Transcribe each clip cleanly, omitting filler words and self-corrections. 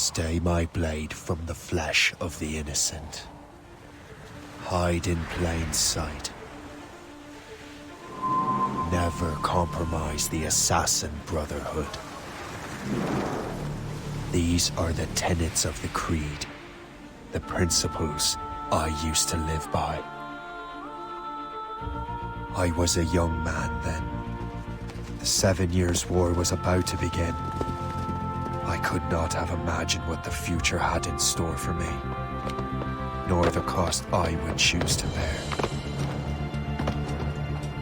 Stay my blade from the flesh of the innocent. Hide in plain sight. Never compromise the Assassin Brotherhood. These are the tenets of the creed, the principles I used to live by. I was a young man then. The 7 Years' War was about to begin. I could not have imagined what the future had in store for me, nor the cost I would choose to bear.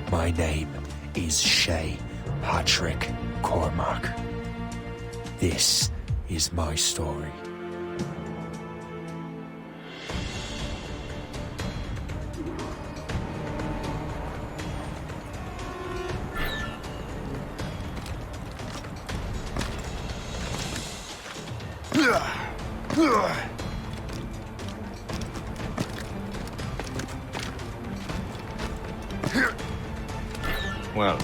My name is Shay Patrick Cormac. This is my story. Well,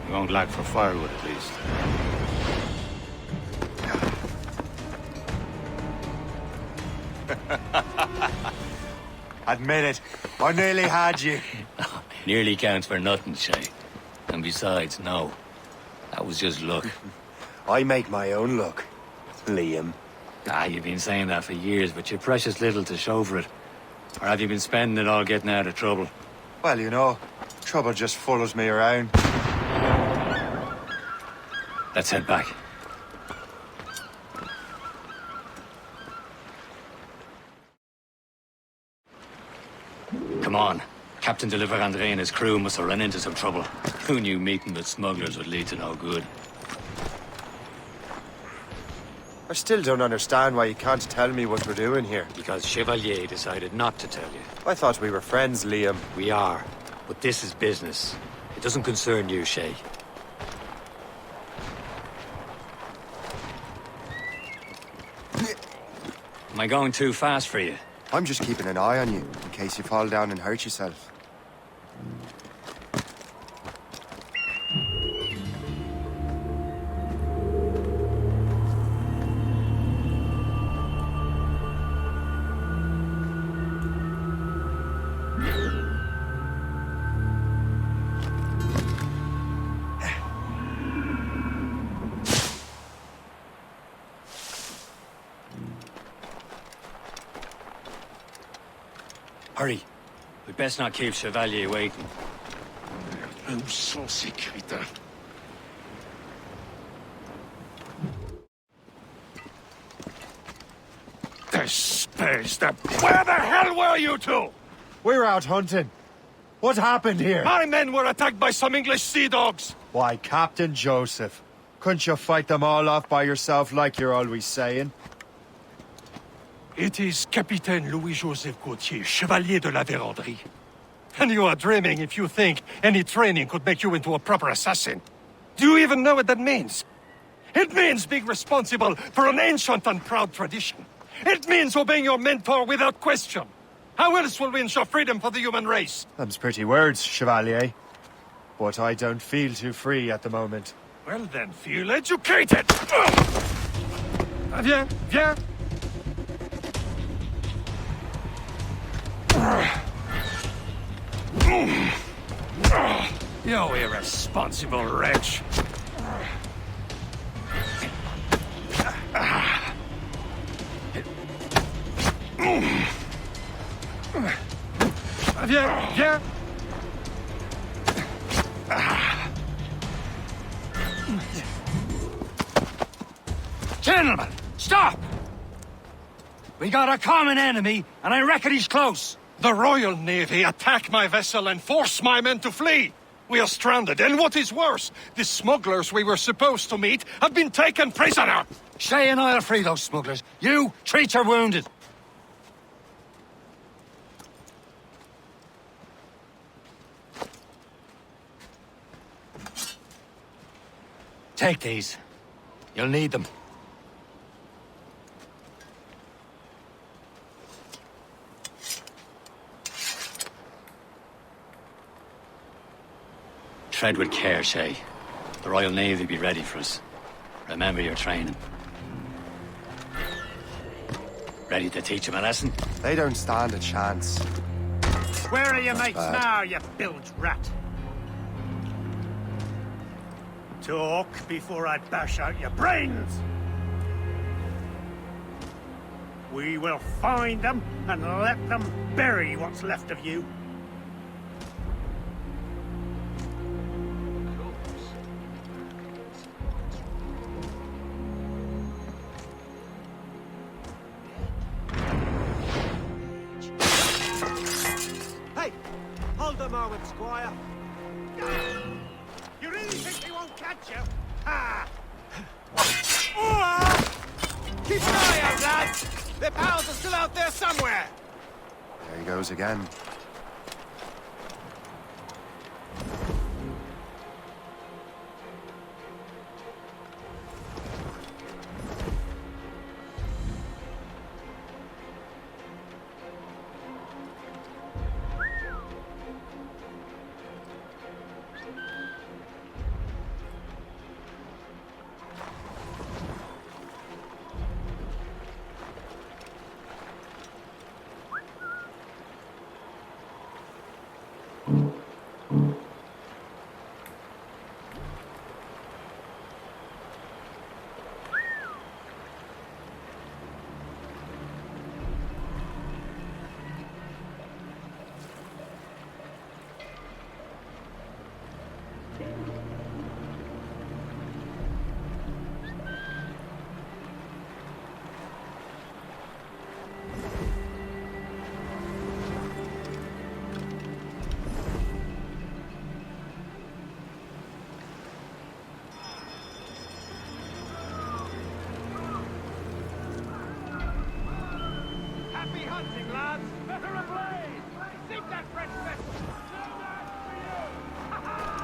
you won't lack for firewood at least. Admit it, I nearly had you. Nearly counts for nothing, Shay. And besides, no. That was just luck. I make my own luck, Liam. You've been saying that for years, but you're precious little to show for it. Or have you been spending it all getting out of trouble? Well, you know, trouble just follows me around. Let's head back. Come on. Captain de André and his crew must have run into some trouble. Who knew meeting with smugglers would lead to no good? I still don't understand why you can't tell me what we're doing here. Because Chevalier decided not to tell you. I thought we were friends, Liam. We are. But this is business. It doesn't concern you, Shay. Am I going too fast for you? I'm just keeping an eye on you, in case you fall down and hurt yourself. Hurry. We'd best not keep Chevalier waiting. Nous sommes sécuritaires. Where the hell were you two? We're out hunting. What happened here? My men were attacked by some English sea dogs. Why, Captain Joseph. Couldn't you fight them all off by yourself like you're always saying? It is Capitaine Louis-Joseph Gauthier, Chevalier de la Vérendrye. And you are dreaming if you think any training could make you into a proper assassin. Do you even know what that means? It means being responsible for an ancient and proud tradition. It means obeying your mentor without question. How else will we ensure freedom for the human race? Them's pretty words, Chevalier. But I don't feel too free at the moment. Well then, feel educated! Viens, viens! You irresponsible wretch! Viens, viens! Gentlemen, stop! We got a common enemy, and I reckon he's close. The Royal Navy attack my vessel and force my men to flee. We are stranded, and what is worse, the smugglers we were supposed to meet have been taken prisoner. Shay and I'll free those smugglers. You, treat your wounded. Take these. You'll need them. Tread with care, Shay. The Royal Navy be ready for us. Remember your training. Ready to teach him a lesson? They don't stand a chance. Where are your mates now, you bilge rat? Talk before I bash out your brains! We will find them and let them bury what's left of you. Hey! Hold a moment, Squire. You really think they won't catch you? Ha! Keep an eye out, lads! Their pals are still out there somewhere! There he goes again. Happy hunting, lads! Better ablaze! Seek that fresh vessel! No match for you! Ha ha!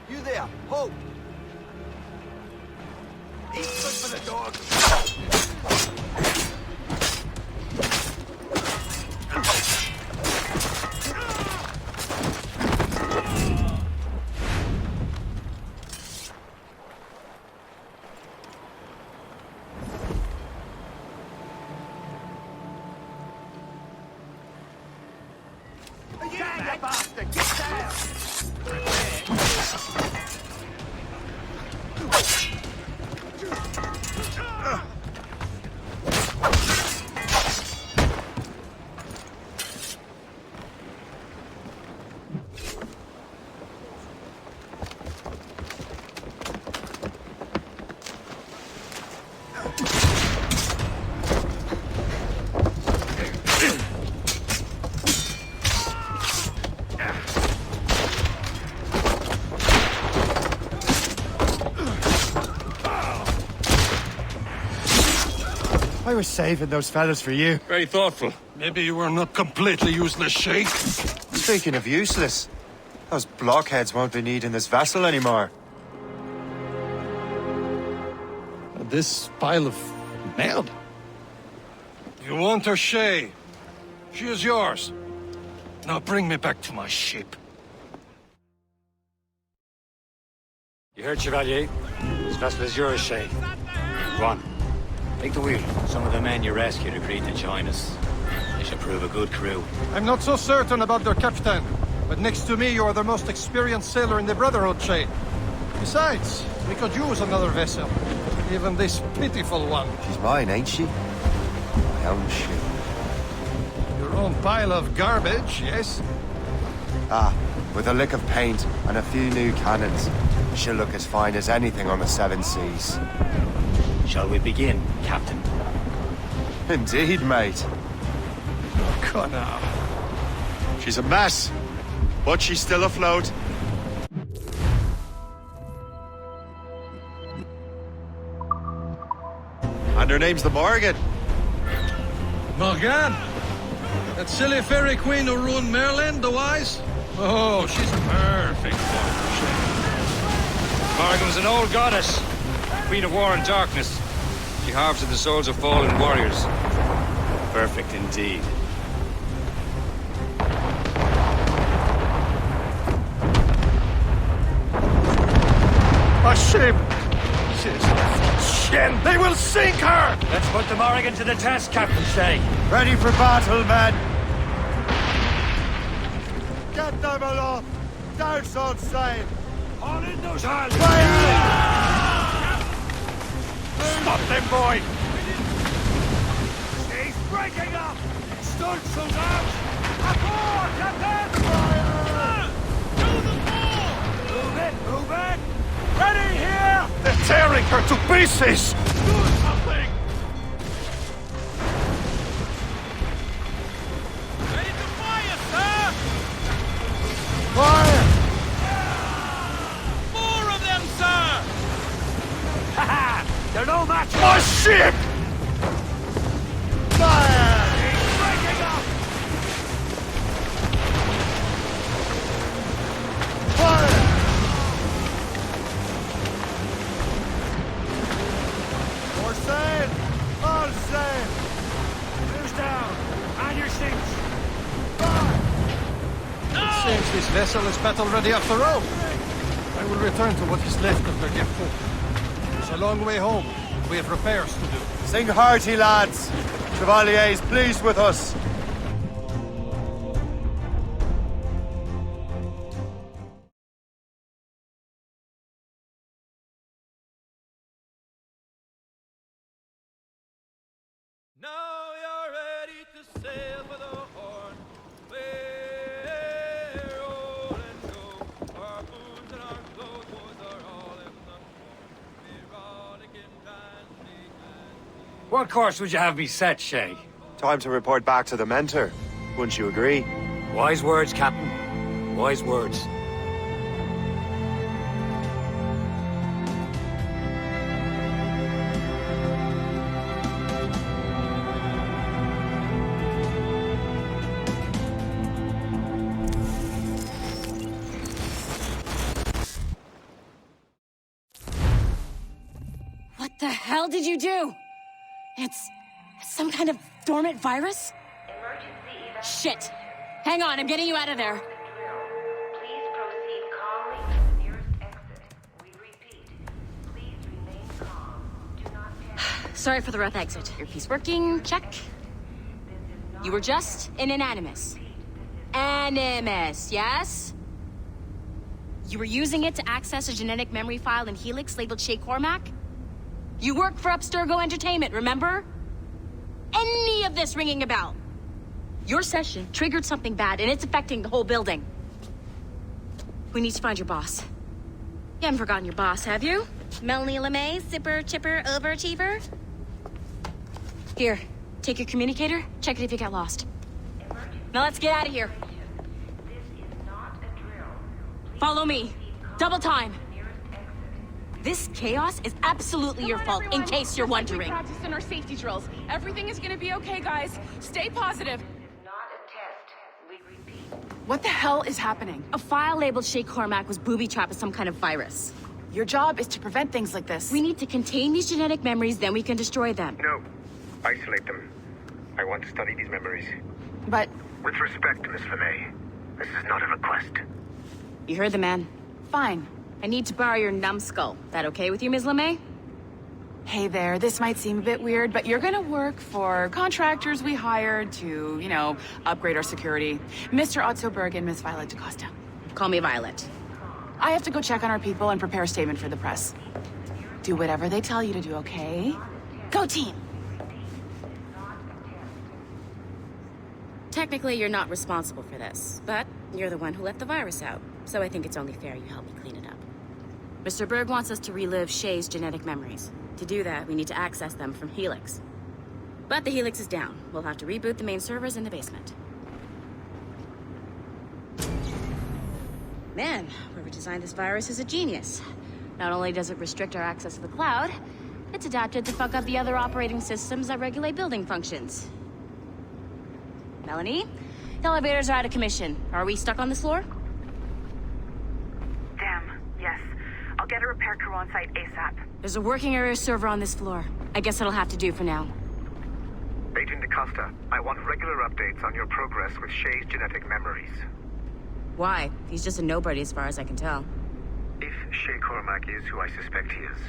You there, ho! Eat food for the dog! Damn you bastard! Get down! I was saving those fellas for you. Very thoughtful. Maybe you were not completely useless, Shay. Speaking of useless, those blockheads won't be needing this vessel anymore. This pile of merde? You want her, Shay? She is yours. Now bring me back to my ship. You heard, Chevalier? This vessel is yours, Shay. Go on. Take the wheel. Some of the men you rescued agreed to join us. They should prove a good crew. I'm not so certain about their captain, but next to me you are the most experienced sailor in the Brotherhood, Shay. Besides, we could use another vessel. Even this pitiful one. She's mine, ain't she? My own ship. Your own pile of garbage, yes? Ah, with a lick of paint and a few new cannons, she'll look as fine as anything on the Seven Seas. Shall we begin, Captain? Indeed, mate. Come now. She's a mess, but she's still afloat. I And her name's the Morrigan. Morrigan? That silly fairy queen who ruined Merlin, the wise? Oh, she's perfect for her. Morrigan was an old goddess. Queen of war and darkness. She harvested the souls of fallen warriors. Perfect indeed. A ship! Shit! They will sink her! Let's put the Morrigan to the test, Captain Shay. Ready for battle, men! Get them aloft! Douse on sail! On in those hands! Stop them, boy! She's breaking up! Stunts those out! Aboard, Captain! To the fore! Move it, move it! Ready here! They're tearing her to pieces! Do something! Ready to fire, sir! Fire! More of them, sir! They're no match! My ship! Fire! She's breaking up! Fire! More sail! All sail! Who's down? On your seats! Seems this vessel is battle-ready after all. I will return to what is left of the Davenport. It's a long way home. We have repairs to do. Sing hearty, lads. Chevalier is pleased with us. Now you're ready to sail with a horn. We're roll and go. Our boots and our clothes are all in the form. Erotic and dandy. What course would you have me set, Shay? Time to report back to the Mentor. Wouldn't you agree? Wise words, Captain. Wise words. What the hell did you do? It's some kind of dormant virus? Shit! Hang on, I'm getting you out of there. Please proceed calmly to the nearest exit. We repeat, please remain calm. Do not panic. Sorry for the rough exit. Earpiece working, check. You were just in an animus. Animus, yes? You were using it to access a genetic memory file in Helix labeled Shay Cormac? You work for Abstergo Entertainment, remember? Any of this ringing a bell? Your session triggered something bad, and it's affecting the whole building. We need to find your boss. You haven't forgotten your boss, have you? Melanie LeMay, zipper, chipper, overachiever? Here, take your communicator, check it if you get lost. Now let's get out of here. This is not a drill. Follow me. Double time. This chaos is absolutely your fault, in case you're wondering. Practicing our safety drills. Everything is gonna be okay, guys. Stay positive. This is not a test. We repeat. What the hell is happening? A file labeled Shay Cormac was booby-trapped with some kind of virus. Your job is to prevent things like this. We need to contain these genetic memories, then we can destroy them. No. Isolate them. I want to study these memories. But With respect, Miss LeMay, this is not a request. You heard the man. fine. I need to borrow your numbskull. That okay with you, Ms. LeMay? Hey there, this might seem a bit weird, but you're gonna work for contractors we hired to, you know, upgrade our security. Mr. Otto Berg and Miss Violet DaCosta. Call me Violet. I have to go check on our people and prepare a statement for the press. Do whatever they tell you to do, okay? Go team! Technically, you're not responsible for this, but you're the one who let the virus out, so I think it's only fair you help me clean it up. Mr. Berg wants us to relive Shay's genetic memories. To do that, we need to access them from Helix. But the Helix is down. We'll have to reboot the main servers in the basement. Man, whoever designed this virus is a genius. Not only does it restrict our access to the cloud, It's adapted to fuck up the other operating systems that regulate building functions. Melanie? The elevators are out of commission. Are we stuck on this floor? Damn, yes. I'll get a repair crew on site ASAP. There's a working area server on this floor. I guess that'll have to do for now. Agent DaCosta, I want regular updates on your progress with Shay's genetic memories. Why? He's just a nobody as far as I can tell. If Shay Cormac is who I suspect he is,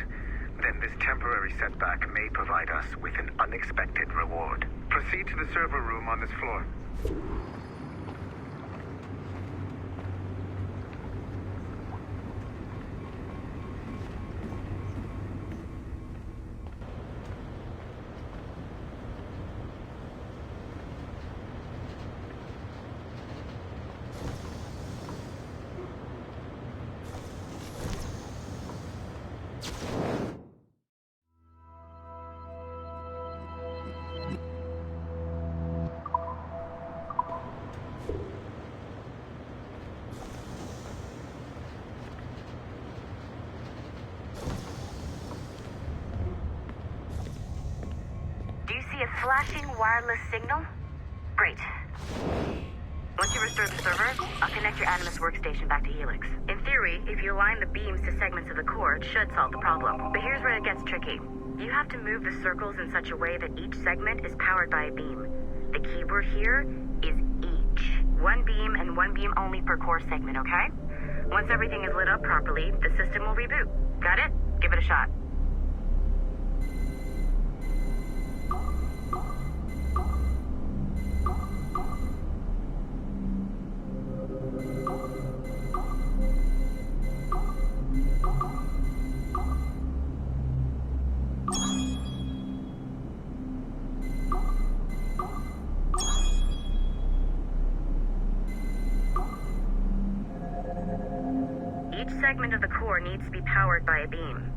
then this temporary setback may provide us with an unexpected reward. Proceed to the server room on this floor. A flashing wireless signal? Great. Once you restore the server, I'll connect your Animus workstation back to Helix. In theory, if you align the beams to segments of the core, it should solve the problem. But here's where it gets tricky. You have to move the circles in such a way that each segment is powered by a beam. The keyword here is each. One beam and one beam only per core segment, okay? Once everything is lit up properly, the system will reboot. Got it? Give it a shot. Each segment of the core needs to be powered by a beam.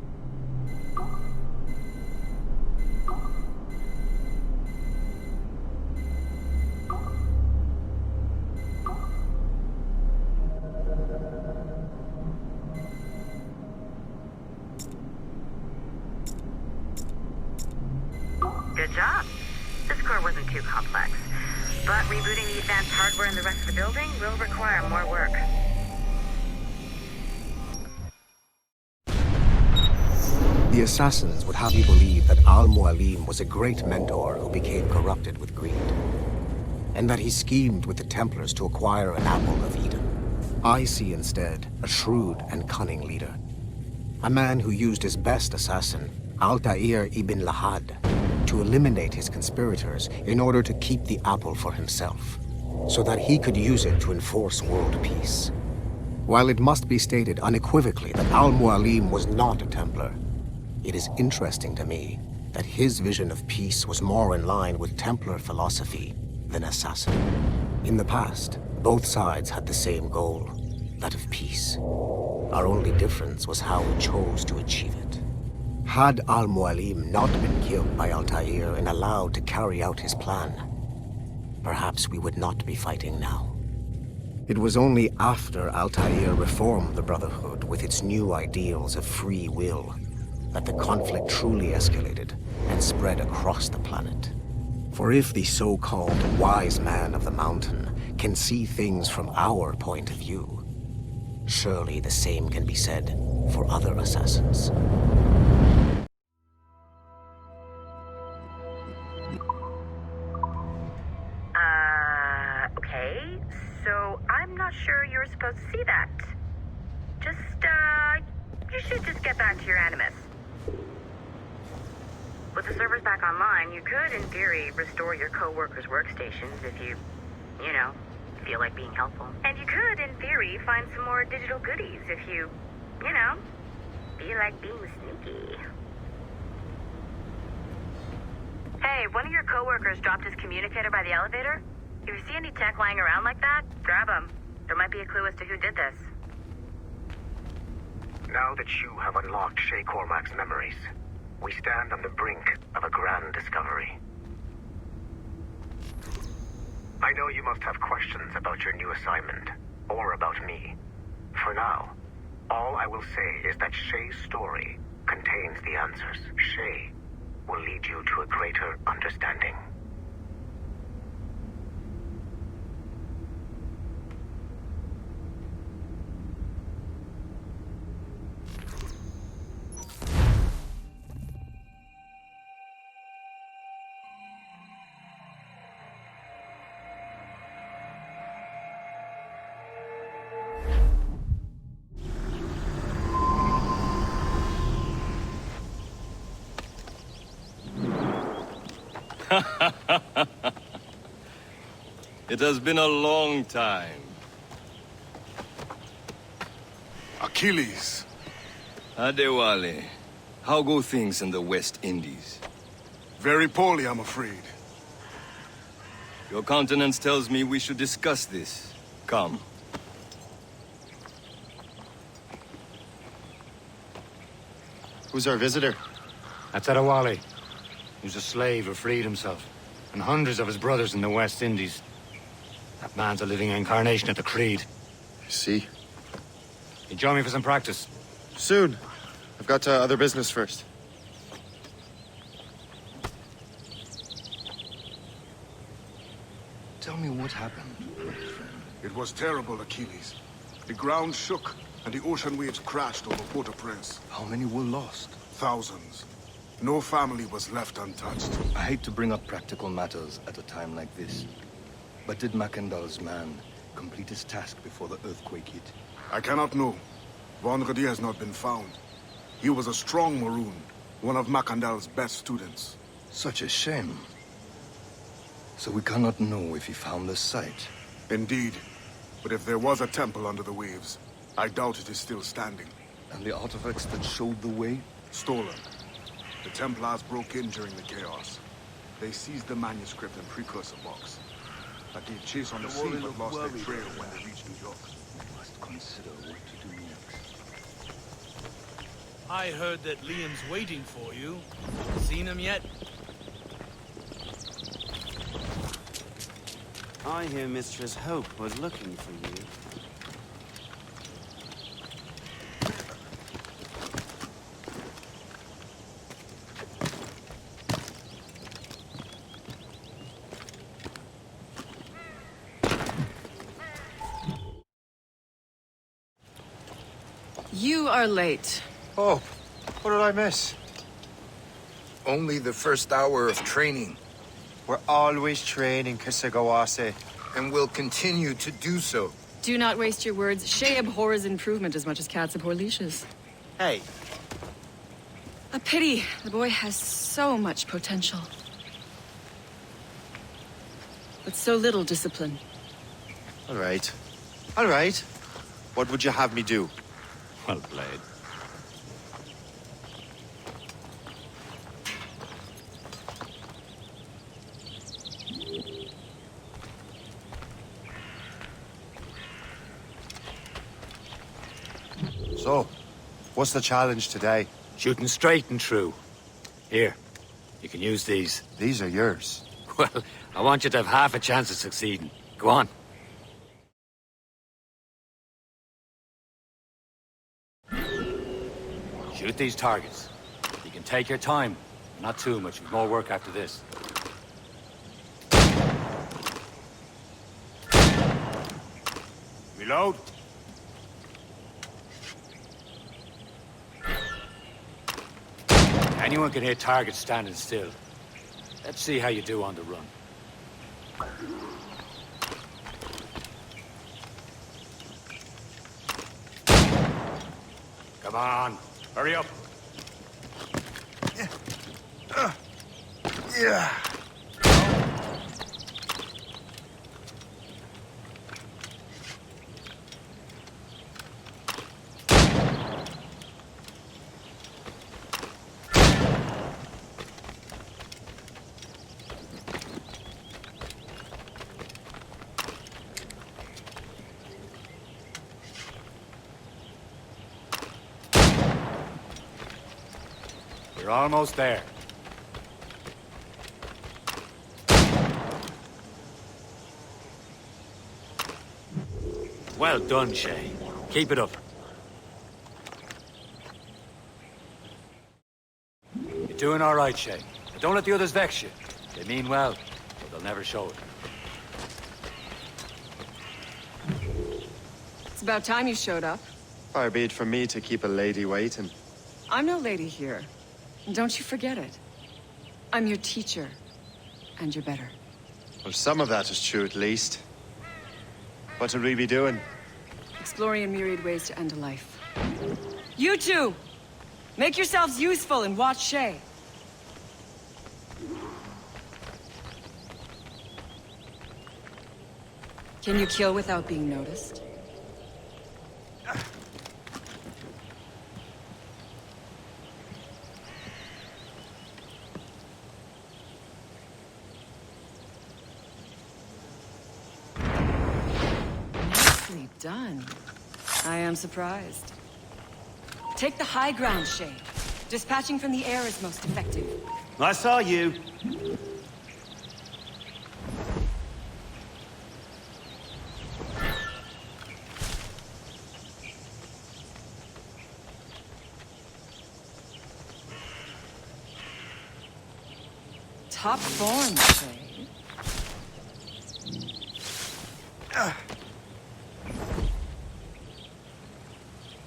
Good job. This core wasn't too complex, but rebooting the advanced hardware in the rest of the building will require more work. The Assassins would have you believe that Al-Mualim was a great mentor who became corrupted with greed, and that he schemed with the Templars to acquire an apple of Eden. I see instead a shrewd and cunning leader, a man who used his best assassin, Altair ibn Lahad, to eliminate his conspirators in order to keep the apple for himself, so that he could use it to enforce world peace. While it must be stated unequivocally that Al-Mualim was not a Templar, it is interesting to me that his vision of peace was more in line with Templar philosophy than Assassin. In the past, both sides had the same goal, that of peace. Our only difference was how we chose to achieve it. Had Al-Mualim not been killed by Altair and allowed to carry out his plan, perhaps we would not be fighting now. It was only after Altair reformed the Brotherhood with its new ideals of free will that the conflict truly escalated and spread across the planet. For if the so-called wise man of the mountain can see things from our point of view, surely the same can be said for other assassins. Okay, so I'm not sure you're supposed to see that. You should just get back to your Animus. With the servers back online, you could, in theory, restore your co-workers' workstations if you feel like being helpful. And you could, in theory, find some more digital goodies if you feel like being sneaky. Hey, one of your co-workers dropped his communicator by the elevator. If you see any tech lying around like that, grab them. There might be a clue as to who did this. Now that you have unlocked Shay Cormac's memories, we stand on the brink of a grand discovery. I know you must have questions about your new assignment, or about me. For now, all I will say is that Shay's story contains the answers. Shay will lead you to a greater understanding. It has been a long time. Achilles. Adéwalé, how go things in the West Indies? Very poorly, I'm afraid. Your countenance tells me we should discuss this. Come. Who's our visitor? That's Adéwalé. He was a slave who freed himself, and hundreds of his brothers in the West Indies. That man's a living incarnation of the Creed. I see. You join me for some practice? Soon. I've got other business first. Tell me what happened, my friend. It was terrible, Achilles. The ground shook, and the ocean waves crashed over Port-au-Prince. How many were lost? Thousands. No family was left untouched. I hate to bring up practical matters at a time like this. But did Macandal's man complete his task before the earthquake hit? I cannot know. Vendredi has not been found. He was a strong Maroon, one of Macandal's best students. Such a shame. So we cannot know if he found the site. Indeed. But if there was a temple under the waves, I doubt it is still standing. And the artifacts that showed the way? Stolen. The Templars broke in during the chaos. They seized the manuscript and Precursor box. I gave chase on the sea, but lost their trail when they reached New York. We must consider what to do next. I heard that Liam's waiting for you. Seen him yet? I hear Mistress Hope was looking for you. You are late. Oh, what did I miss? Only the first hour of training. We're always training, Kisagawase. And will continue to do so. Do not waste your words. Shay abhors improvement as much as cats abhor leashes. Hey. A pity. The boy has so much potential. But so little discipline. All right. All right. What would you have me do? Well played. So, what's the challenge today? Shooting straight and true. Here, you can use these. These are yours. Well, I want you to have half a chance of succeeding. Go on. Shoot these targets. You can take your time. Not too much. We've more work after this. Reload. Anyone can hit targets standing still. Let's see how you do on the run. Come on, hurry up. Yeah. We're almost there. Well done, Shay. Keep it up. doing all right, Shay. But don't let the others vex you. They mean well, but they'll never show it. It's about time you showed up. Far be it from me to keep a lady waiting. I'm no lady here. Don't you forget it. I'm your teacher. And you're better. Well, some of that is true at least. What would we be doing? Exploring a myriad ways to end a life. You two! Make yourselves useful and watch Shay. Can you kill without being noticed? Nicely done. I am surprised. Take the high ground, Shay. Dispatching from the air is most effective. I saw you. Top form, Shay.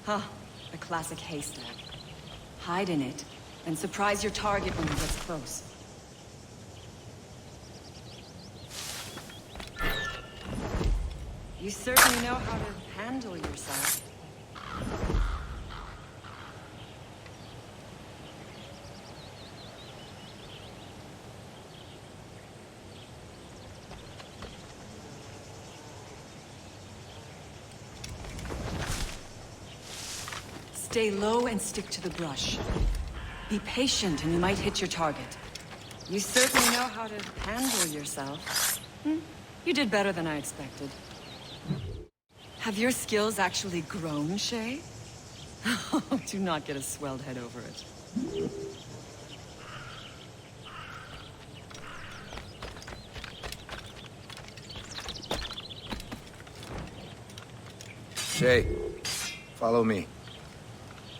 Huh, a classic haystack. Hide in it, and surprise your target when he gets close. You certainly know how to handle yourself. Stay low and stick to the brush. Be patient and you might hit your target. You certainly know how to handle yourself. You did better than I expected. Have your skills actually grown, Shay? Do not get a swelled head over it. Shay, follow me.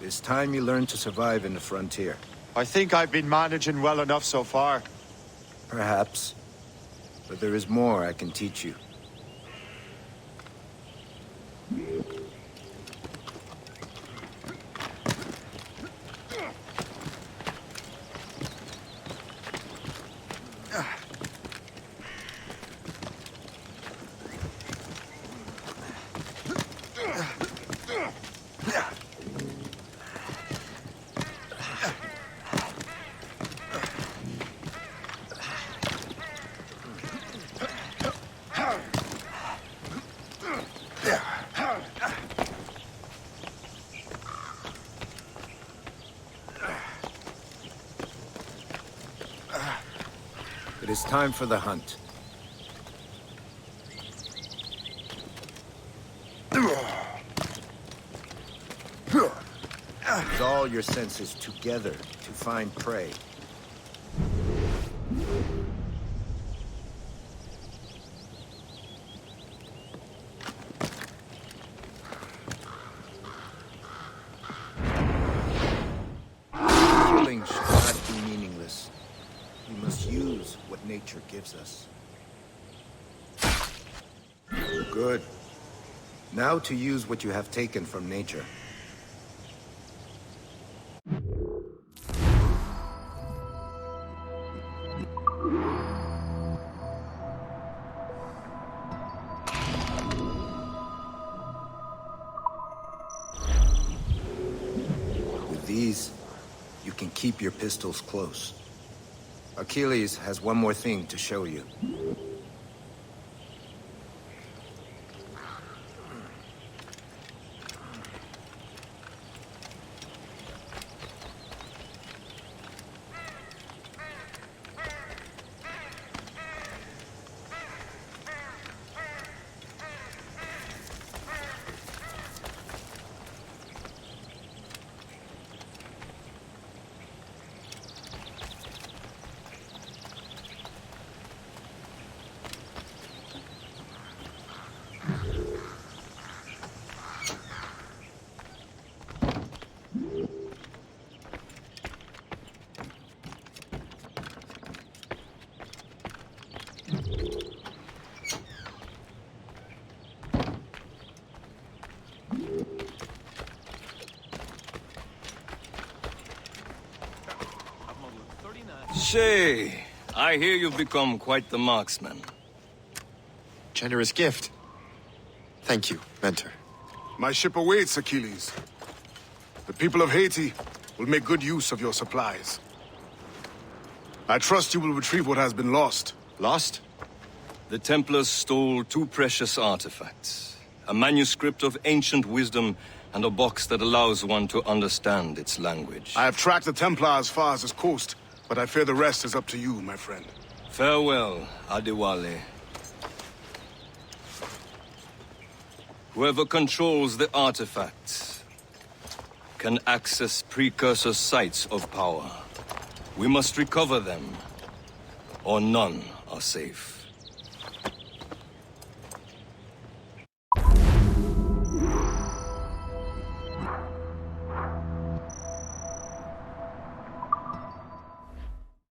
It's time you learn to survive in the frontier. I think I've been managing well enough so far. Perhaps. But there is more I can teach you. It is time for the hunt. Use all your senses together to find prey. Killing should not be meaningless. We must use what nature gives us. Good. Now to use what you have taken from nature. With these, you can keep your pistols close. Achilles has one more thing to show you. Shay, I hear you've become quite the marksman. Generous gift. Thank you, Mentor. My ship awaits, Achilles. The people of Haiti will make good use of your supplies. I trust you will retrieve what has been lost. Lost? The Templars stole 2 precious artifacts. A manuscript of ancient wisdom and a box that allows one to understand its language. I have tracked the Templar as far as this coast, but I fear the rest is up to you, my friend. Farewell, Adéwalé. Whoever controls the artifacts can access Precursor sites of power. We must recover them, or none are safe.